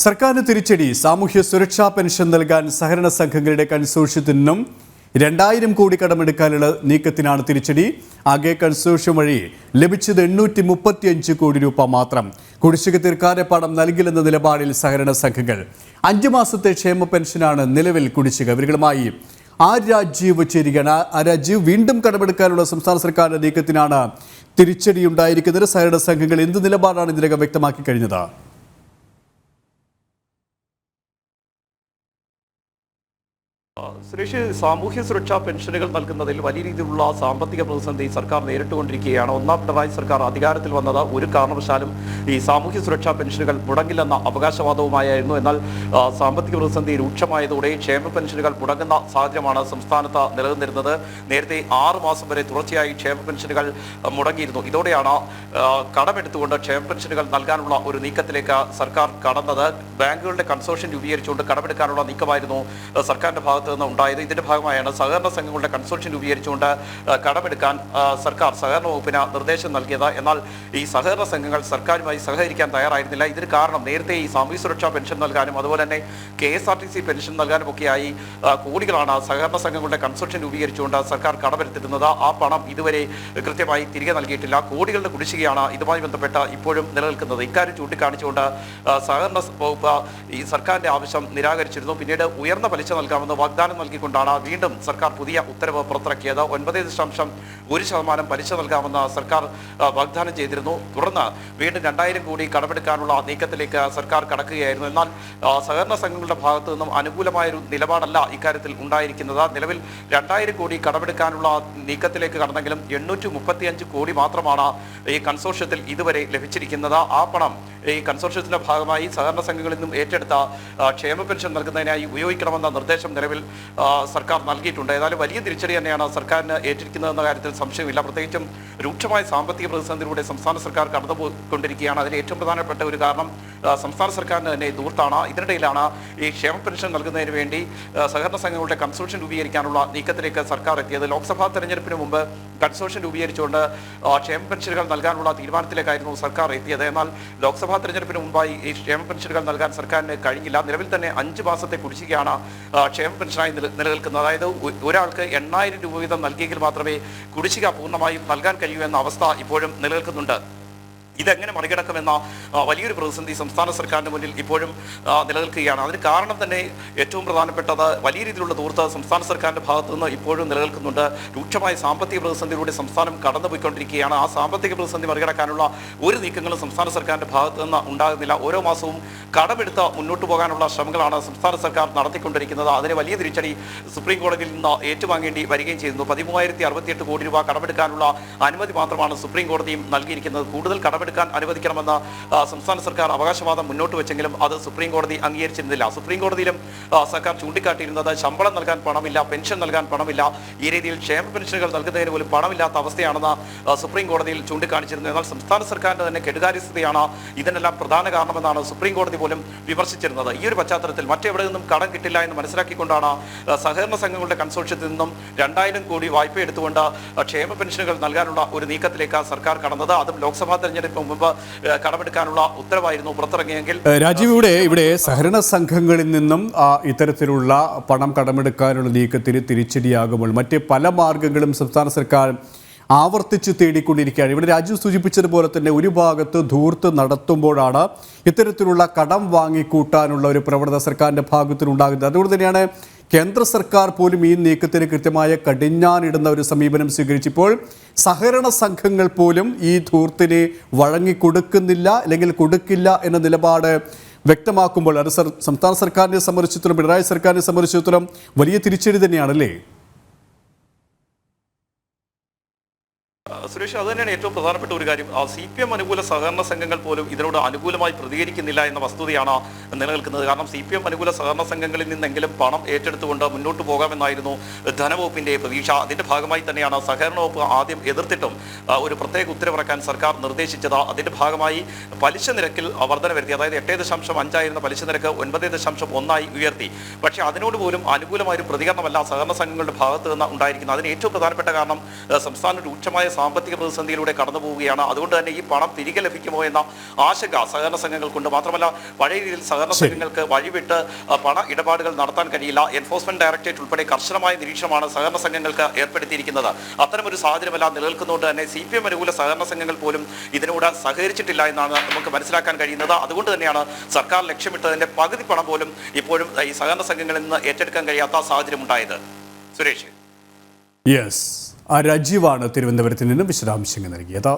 സർക്കാരിന് തിരിച്ചടി. സാമൂഹ്യ സുരക്ഷാ പെൻഷൻ നൽകാൻ സഹകരണ സംഘങ്ങളുടെ കൺസോർഷ്യത്തിൽ നിന്നും 2000 കോടി കടമെടുക്കാനുള്ള നീക്കത്തിനാണ് തിരിച്ചടി. ആകെ കൺസോർഷ്യം വഴി ലഭിച്ചത് 835 കോടി രൂപ മാത്രം. കുടിശ്ശിക തീർക്കാതെ പണം നൽകില്ലെന്ന നിലപാടിൽ സഹകരണ സംഘങ്ങൾ. 5 മാസത്തെ ക്ഷേമ പെൻഷനാണ് നിലവിൽ കുടിശ്ശിക. ഇവരുമായി രാജീവ് ചേരുകയാണ്. രാജീവ്, വീണ്ടും കടമെടുക്കാനുള്ള സംസ്ഥാന സർക്കാരിന്റെ നീക്കത്തിനാണ് തിരിച്ചടി ഉണ്ടായിരിക്കുന്നത്. സഹകരണ സംഘങ്ങൾ എന്ത് നിലപാടാണ് ഇതിനകം വ്യക്തമാക്കി കഴിഞ്ഞത്? സുരേഷ്, സാമൂഹ്യ സുരക്ഷാ പെൻഷനുകൾ നൽകുന്നതിൽ വലിയ രീതിയിലുള്ള സാമ്പത്തിക പ്രതിസന്ധി സർക്കാർ നേരിട്ടുകൊണ്ടിരിക്കുകയാണ്. ഒന്നാം പിണറായി സർക്കാർ അധികാരത്തിൽ വന്നത് ഒരു കാരണവശാലും ഈ സാമൂഹ്യ സുരക്ഷാ പെൻഷനുകൾ മുടങ്ങില്ലെന്ന അവകാശവാദവുമായിരുന്നു. എന്നാൽ സാമ്പത്തിക പ്രതിസന്ധി രൂക്ഷമായതോടെ ക്ഷേമ പെൻഷനുകൾ മുടങ്ങുന്ന സാഹചര്യമാണ് സംസ്ഥാനത്ത് നിലനിന്നിരുന്നത്. നേരത്തെ 6 മാസം വരെ തുടർച്ചയായി ക്ഷേമ പെൻഷനുകൾ മുടങ്ങിയിരുന്നു. ഇതോടെയാണ് കടമെടുത്തുകൊണ്ട് ക്ഷേമ പെൻഷനുകൾ നൽകാനുള്ള ഒരു നീക്കത്തിലേക്ക് സർക്കാർ കടന്നത്. ബാങ്കുകളുടെ കൺസോർഷ്യം രൂപീകരിച്ചുകൊണ്ട് കടമെടുക്കാനുള്ള നീക്കമായിരുന്നു സർക്കാരിന്റെ ഭാഗത്ത് നിന്ന് ഉണ്ടായത്. ഇതിന്റെ ഭാഗമായാണ് സഹകരണ സംഘങ്ങളുടെ കൺസോർഷ്യം രൂപീകരിച്ചുകൊണ്ട് കടമെടുക്കാൻ സർക്കാർ സഹകരണ വകുപ്പിന് നിർദ്ദേശം നൽകിയത്. എന്നാൽ ഈ സഹകരണ സംഘങ്ങൾ സർക്കാരുമായി സഹകരിക്കാൻ തയ്യാറായിരുന്നില്ല. ഇതിന് കാരണം നേരത്തെ ഈ സാമൂഹ്യ സുരക്ഷാ പെൻഷൻ നൽകാനും അതുപോലെ തന്നെ KSRTC പെൻഷൻ നൽകാനും ഒക്കെയായി കോടികളാണ് സഹകരണ സംഘങ്ങളുടെ കൺസോർഷ്യം രൂപീകരിച്ചുകൊണ്ട് സർക്കാർ കടമെടുത്തിരുന്നത്. ആ പണം ഇതുവരെ കൃത്യമായി തിരികെ നൽകിയിട്ടില്ല. കോടികളുടെ കുടിശ്ശികയാണ് ഇതുമായി ബന്ധപ്പെട്ട് ഇപ്പോഴും നിലനിൽക്കുന്നത്. ഇക്കാര്യം ചൂണ്ടിക്കാണിച്ചുകൊണ്ട് സഹകരണ വകുപ്പ് ഈ സർക്കാരിന്റെ ആവശ്യം നിരാകരിച്ചിരുന്നു. പിന്നീട് ഉയർന്ന പലിശ നൽകാമെന്ന് വാഗ്ദാനം നൽകിക്കൊണ്ടാണ് വീണ്ടും സർക്കാർ പുതിയ ഉത്തരവ് പുറത്തിറക്കിയത്. 9.1% പലിശ നൽകാമെന്ന് സർക്കാർ വാഗ്ദാനം ചെയ്തിരുന്നു. തുടർന്ന് വീണ്ടും 2000 കോടി കടമെടുക്കാനുള്ള നീക്കത്തിലേക്ക് സർക്കാർ കടക്കുകയായിരുന്നു. എന്നാൽ സഹകരണ സംഘങ്ങളുടെ ഭാഗത്തു നിന്നും അനുകൂലമായൊരു നിലപാടല്ല ഇക്കാര്യത്തിൽ ഉണ്ടായിരിക്കുന്നത്. നിലവിൽ 2000 കോടി കടമെടുക്കാനുള്ള നീക്കത്തിലേക്ക് കടന്നെങ്കിലും 835 കോടി മാത്രമാണ് ഈ കൺസോർഷ്യത്തിൽ ഇതുവരെ ലഭിച്ചിരിക്കുന്നത്. ആ പണം ഈ കൺസോർഷ്യത്തിന്റെ ഭാഗമായി സഹകരണ സംഘങ്ങളിൽ നിന്നും ഏറ്റെടുത്ത ക്ഷേമ പെൻഷൻ നൽകുന്നതിനായി ഉപയോഗിക്കണമെന്ന നിർദ്ദേശം നിലവിൽ സർക്കാർ നൽകിയിട്ടുണ്ട്. ഏതായാലും വലിയ തിരിച്ചടി തന്നെയാണ് സർക്കാരിന് ഏറ്റിരിക്കുന്നതെന്ന കാര്യത്തിൽ സംശയമില്ല. പ്രത്യേകിച്ചും രൂക്ഷമായ സാമ്പത്തിക പ്രതിസന്ധിയിലൂടെ സംസ്ഥാന സർക്കാർ കടന്നുപോയിക്കൊണ്ടിരിക്കുകയാണ്. അതിൽ ഏറ്റവും പ്രധാനപ്പെട്ട ഒരു കാരണം സംസ്ഥാന സർക്കാരിന് തന്നെ ദൂർത്താണ്. ഇതിനിടയിലാണ് ഈ ക്ഷേമ പെൻഷൻ നൽകുന്നതിന് വേണ്ടി സഹകരണ സംഘങ്ങളുടെ കൺസോർഷ്യം രൂപീകരിക്കാനുള്ള നീക്കത്തിലേക്ക് സർക്കാർ എത്തിയത്. ലോക്സഭാ തെരഞ്ഞെടുപ്പിന് മുമ്പ് കൺസോർഷ്യം രൂപീകരിച്ചുകൊണ്ട് ക്ഷേമ പെൻഷനുകൾ നൽകാനുള്ള തീരുമാനത്തിലേക്കായിരുന്നു സർക്കാർ എത്തിയത്. എന്നാൽ ലോക്സഭാ തെരഞ്ഞെടുപ്പിന് മുമ്പായി ഈ ക്ഷേമ പെൻഷനുകൾ നൽകാൻ സർക്കാരിന് കഴിഞ്ഞില്ല. നിലവിൽ തന്നെ 5 മാസത്തെ കുടിശ്ശികയാണ് ക്ഷേമ പെൻഷനായി നിലനിൽക്കുന്നത്. അതായത് ഒരാൾക്ക് 8000 രൂപ വീതം നൽകിയെങ്കിൽ മാത്രമേ കുടിശ്ശിക പൂർണ്ണമായും നൽകാൻ കഴിയൂ എന്ന അവസ്ഥ ഇപ്പോഴും നിലനിൽക്കുന്നുണ്ട്. ഇതെങ്ങനെ മറികടക്കുമെന്ന വലിയൊരു പ്രതിസന്ധി സംസ്ഥാന സർക്കാരിന് മുന്നിൽ ഇപ്പോഴും നിലനിൽക്കുകയാണ്. അതിന് കാരണം തന്നെ ഏറ്റവും പ്രധാനപ്പെട്ടത് വലിയ രീതിയിലുള്ള ദൂർത്ത് സംസ്ഥാന സർക്കാരിൻ്റെ ഭാഗത്തു നിന്ന് ഇപ്പോഴും നിലനിൽക്കുന്നുണ്ട്. രൂക്ഷമായ സാമ്പത്തിക പ്രതിസന്ധിയിലൂടെ സംസ്ഥാനം കടന്നുപോയിക്കൊണ്ടിരിക്കുകയാണ്. ആ സാമ്പത്തിക പ്രതിസന്ധി മറികടക്കാനുള്ള ഒരു നീക്കങ്ങളും സംസ്ഥാന സർക്കാരിൻ്റെ ഭാഗത്തു നിന്ന് ഉണ്ടാകുന്നില്ല. ഓരോ മാസവും കടമെടുത്ത് മുന്നോട്ട് പോകാനുള്ള ശ്രമങ്ങളാണ് സംസ്ഥാന സർക്കാർ നടത്തിക്കൊണ്ടിരിക്കുന്നത്. അതിന് വലിയ തിരിച്ചടി സുപ്രീം കോടതിയിൽ നിന്ന് ഏറ്റുവാങ്ങേണ്ടി വരികയും ചെയ്യുന്നു. 13,068 കോടി രൂപ കടമെടുക്കാനുള്ള അനുമതി മാത്രമാണ് സുപ്രീം കോടതിയും നൽകിയിരിക്കുന്നത്. കൂടുതൽ കടമെടുക്കാൻ അനുവദിക്കണമെന്ന സംസ്ഥാന സർക്കാർ അവകാശവാദം മുന്നോട്ട് വെച്ചെങ്കിലും അത് സുപ്രീം കോടതി അംഗീകരിച്ചിരുന്നില്ല. സുപ്രീം കോടതിയിലും സർക്കാർ ചൂണ്ടിക്കാട്ടിയിരുന്നത് ശമ്പളം നൽകാൻ പണമില്ല, പെൻഷൻ നൽകാൻ പണമില്ല, ഈ രീതിയിൽ ക്ഷേമ പെൻഷനുകൾ നൽകുന്നതിന് പോലും പണമില്ലാത്ത അവസ്ഥയാണെന്ന് സുപ്രീം കോടതിയിൽ ചൂണ്ടിക്കാണിച്ചിരുന്നു. എന്നാൽ സംസ്ഥാന സർക്കാരിന്റെ തന്നെ കെടുകാര്യസ്ഥതയാണ് ഇതിനെല്ലാം പ്രധാന കാരണമെന്നാണ് സുപ്രീം കോടതി പോലും വിമർശിച്ചിരുന്നത്. ഈ ഒരു പശ്ചാത്തലത്തിൽ മറ്റെവിടെ നിന്നും കടം കിട്ടില്ല എന്ന് മനസ്സിലാക്കിക്കൊണ്ടാണ് സഹകരണ സംഘങ്ങളുടെ കൺസോർഷ്യത്തിൽ നിന്നും 2000 കോടി വായ്പ എടുത്തുകൊണ്ട് ക്ഷേമ പെൻഷനുകൾ നൽകാനുള്ള ഒരു നീക്കത്തിലേക്ക് സർക്കാർ കടന്നത്. അതും ലോക്സഭാ തെരഞ്ഞെടുപ്പ് മുമ്പ് കടമെടുക്കാനുള്ള ഉത്തരവായിരുന്നു പുറത്തിറങ്ങിയെങ്കിൽ. രാജീവ്, ഇവിടെ സഹകരണ സംഘങ്ങളിൽ നിന്നും ഇത്തരത്തിലുള്ള പണം കടമെടുക്കാനുള്ള നീക്കത്തിന് തിരിച്ചടിയാകുമ്പോൾ മറ്റ് പല മാർഗങ്ങളും സംസ്ഥാന സർക്കാർ ആവർത്തിച്ച് തേടിക്കൊണ്ടിരിക്കുകയാണ്. ഇവിടെ രാജീവ് സൂചിപ്പിച്ചതുപോലെ തന്നെ ഒരു ഭാഗത്ത് ധൂർത്ത് നടത്തുമ്പോഴാണ് ഇത്തരത്തിലുള്ള കടം വാങ്ങിക്കൂട്ടാനുള്ള ഒരു പ്രവണത സർക്കാരിൻ്റെ ഭാഗത്തുനിന്നുണ്ടാകുന്നത്. അതുകൊണ്ട് തന്നെയാണ് കേന്ദ്ര സർക്കാർ പോലും ഈ നീക്കത്തിന് കൃത്യമായ കടിഞ്ഞാണിടുന്ന ഒരു സമീപനം സ്വീകരിച്ചപ്പോൾ സഹകരണ സംഘങ്ങൾ പോലും ഈ ധൂർത്തിന് വഴങ്ങിക്കൊടുക്കുന്നില്ല അല്ലെങ്കിൽ കൊടുക്കില്ല എന്ന നിലപാട് വ്യക്തമാക്കുമ്പോൾ അത് സംസ്ഥാന സർക്കാരിനെ സംബന്ധിച്ചിടത്തോളം, പിണറായി സർക്കാരിനെ സംബന്ധിച്ചിടത്തോളം വലിയ തിരിച്ചടി തന്നെയാണല്ലേ? സുരേഷ്, അത് തന്നെയാണ് ഏറ്റവും പ്രധാനപ്പെട്ട ഒരു കാര്യം. CPM അനുകൂല സഹകരണ സംഘങ്ങൾ പോലും ഇതിനോട് അനുകൂലമായി പ്രതികരിക്കുന്നില്ല എന്ന വസ്തുതയാണ് നിലനിൽക്കുന്നത്. കാരണം CPM അനുകൂല സഹകരണ സംഘങ്ങളിൽ നിന്നെങ്കിലും പണം ഏറ്റെടുത്തുകൊണ്ട് മുന്നോട്ട് പോകാമെന്നായിരുന്നു ധനവകുപ്പിന്റെ പ്രതീക്ഷ. അതിന്റെ ഭാഗമായി തന്നെയാണ് സഹകരണ വകുപ്പ് ആദ്യം എതിർത്തിട്ടും ഒരു പ്രത്യേക ഉത്തരവിറക്കാൻ സർക്കാർ നിർദ്ദേശിച്ചത്. അതിന്റെ ഭാഗമായി പലിശ നിരക്കിൽ വർധന വരുത്തി. അതായത് 8.5 ആയിരുന്ന പലിശ നിരക്ക് 9.1 ഉയർത്തി. പക്ഷേ അതിനോട് പോലും അനുകൂലമായ ഒരു പ്രതികരണമല്ല സഹകരണ സംഘങ്ങളുടെ ഭാഗത്ത് നിന്ന് ഉണ്ടായിരിക്കുന്നത്. അതിന് ഏറ്റവും പ്രധാനപ്പെട്ട കാരണം സംസ്ഥാന രൂക്ഷമായ സാമ്പത്തിക സാമ്പത്തിക പ്രതിസന്ധിയിലൂടെ കടന്നു പോവുകയാണ്. അതുകൊണ്ട് തന്നെ ഈ പണം തിരികെ ലഭിക്കുമോ എന്ന ആശങ്ക സഹകരണ സംഘങ്ങൾക്കുണ്ട്. മാത്രമല്ല പഴയ രീതിയിൽ സഹകരണ സംഘങ്ങൾക്ക് വഴിവിട്ട് പണ ഇടപാടുകൾ നടത്താൻ കഴിയില്ല. എൻഫോഴ്സ്മെന്റ് ഡയറക്ടറേറ്റ് ഉൾപ്പെടെ കർശനമായ നിരീക്ഷണമാണ് സഹകരണ സംഘങ്ങൾക്ക് ഏർപ്പെടുത്തിയിരിക്കുന്നത്. അത്തരമൊരു സാഹചര്യമെല്ലാം നിലനിൽക്കുന്നതുകൊണ്ട് തന്നെ CPM അനുകൂല സഹകരണ സംഘങ്ങൾ പോലും ഇതിനോട് സഹകരിച്ചിട്ടില്ല എന്നാണ് നമുക്ക് മനസ്സിലാക്കാൻ കഴിയുന്നത്. അതുകൊണ്ട് തന്നെയാണ് സർക്കാർ ലക്ഷ്യമിട്ടതിന്റെ പകുതി പണം പോലും ഇപ്പോഴും ഈ സഹകരണ സംഘങ്ങളിൽ നിന്ന് ഏറ്റെടുക്കാൻ കഴിയാത്ത സാഹചര്യം ഉണ്ടായത്. സുരേഷ്. യെസ്, രാജീവാണ് തിരുവനന്തപുരത്ത് നിന്ന് വിശദാംശങ്ങൾ നൽകിയത്.